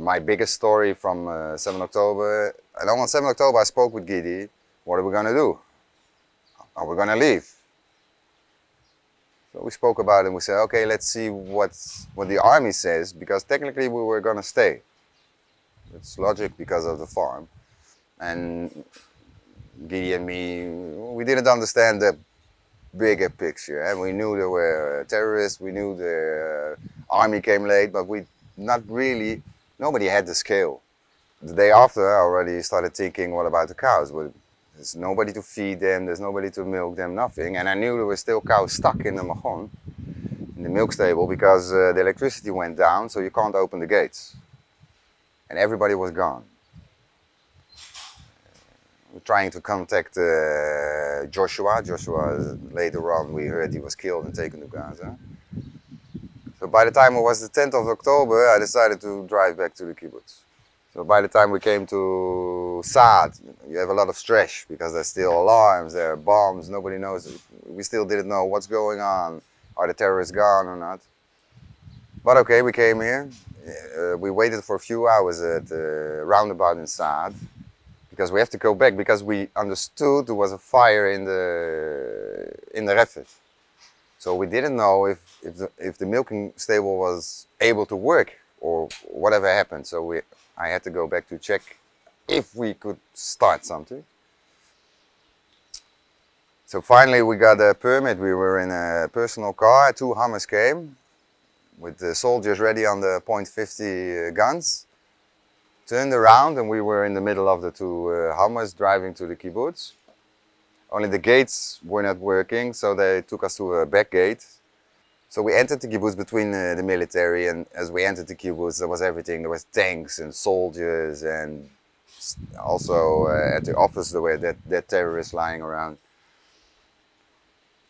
my biggest story from 7 October, and on 7 October I spoke with Gidi, what are we going to do? Are we going to leave? So we spoke about it and we said, okay, let's see what the army says, because technically we were going to stay. It's logic because of the farm. And Gidi and me, we didn't understand the bigger picture. And we knew there were terrorists, we knew the army came late, but we not really, nobody had the scale. The day after I already started thinking, what about the cows? Well, there's nobody to feed them, there's nobody to milk them, nothing. And I knew there were still cows stuck in the Mahon, in the milk stable, because the electricity went down, so you can't open the gates. And everybody was gone. We're trying to contact Joshua. Joshua, later on, we heard he was killed and taken to Gaza. So by the time it was the 10th of October, I decided to drive back to the kibbutz. So by the time we came to Saad, you have a lot of stress because there's still alarms, there are bombs, nobody knows. We still didn't know what's going on. Are the terrorists gone or not? But okay, we came here. We waited for a few hours at the roundabout in Saad because we have to go back because we understood there was a fire in the Refet. So we didn't know if the milking stable was able to work or whatever happened. So I had to go back to check if we could start something. So finally we got a permit. We were in a personal car. 2 Hummers came with the soldiers ready on the .50 guns. Turned around and we were in the middle of the 2 Hummers driving to the kibbutz. Only the gates were not working, so they took us to a back gate. So we entered the kibbutz between the military, and as we entered the kibbutz there was everything. There was tanks and soldiers, and also at the office there were dead terrorists lying around.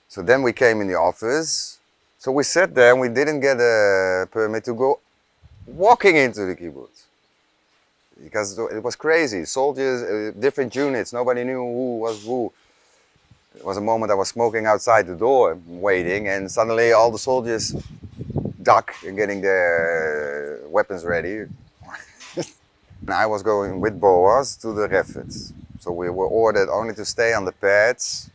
So then we came in the office. So we sat there and we didn't get a permit to go walking into the kibbutz. Because it was crazy. Soldiers, different units, nobody knew who was who. There was a moment I was smoking outside the door, waiting, and suddenly all the soldiers duck and getting their weapons ready. And I was going with Boaz to the Refet. So we were ordered only to stay on the pads,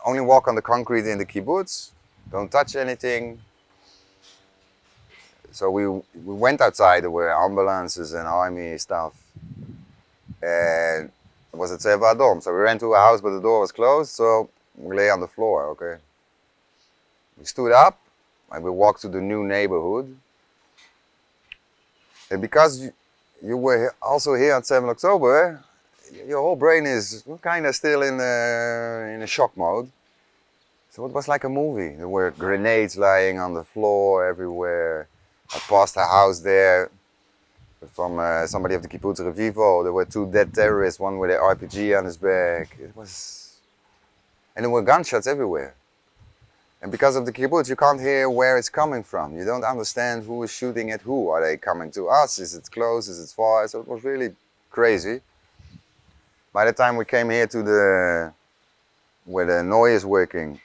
only walk on the concrete in the kibbutz, don't touch anything. So we went outside, there were ambulances and army stuff. And it was at Tzeva Adom. So we ran to a house, but the door was closed, so we lay on the floor, okay. We stood up and we walked to the new neighborhood. And because you were also here on 7 October, your whole brain is kind of still in a shock mode. So it was like a movie. There were grenades lying on the floor everywhere. I passed a house there from somebody of the Kibbutz Revivo. There were 2 dead terrorists, one with an RPG on his back. And there were gunshots everywhere. And because of the kibbutz, you can't hear where it's coming from. You don't understand who is shooting at who. Are they coming to us? Is it close? Is it far? So it was really crazy. By the time we came here to where the noise is working,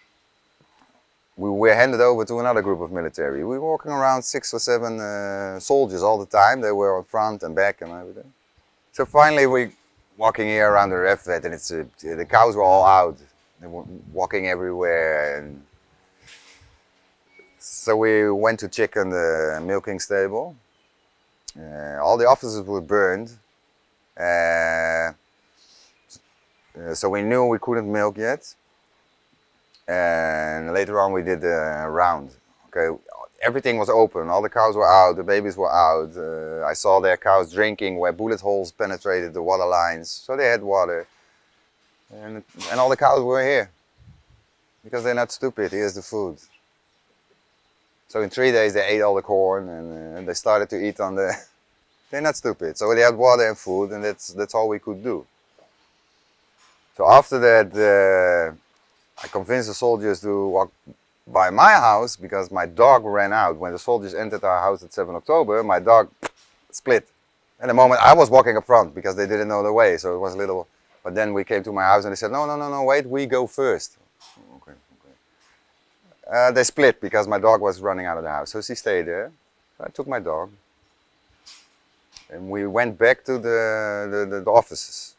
we were handed over to another group of military. We were walking around 6 or 7 soldiers all the time. They were on front and back and everything. So finally we walking here around the Refet, and the cows were all out. They were walking everywhere. And so we went to check on the milking stable. All the offices were burned. So we knew we couldn't milk yet. And later on we did a round. Okay, everything was open, all the cows were out, the babies were out. I saw their cows drinking where bullet holes penetrated the water lines, so they had water. And all the cows were here. Because they're not stupid, here's the food. So in 3 days they ate all the corn and they started to eat on the... They're not stupid, so they had water and food, and that's all we could do. So after that, I convinced the soldiers to walk by my house because my dog ran out. When the soldiers entered our house at 7 October, my dog split. And the moment I was walking up front because they didn't know the way, so it was a little... But then we came to my house and they said, no, wait, we go first. Okay. They split because my dog was running out of the house, so she stayed there. So I took my dog. And we went back to the offices.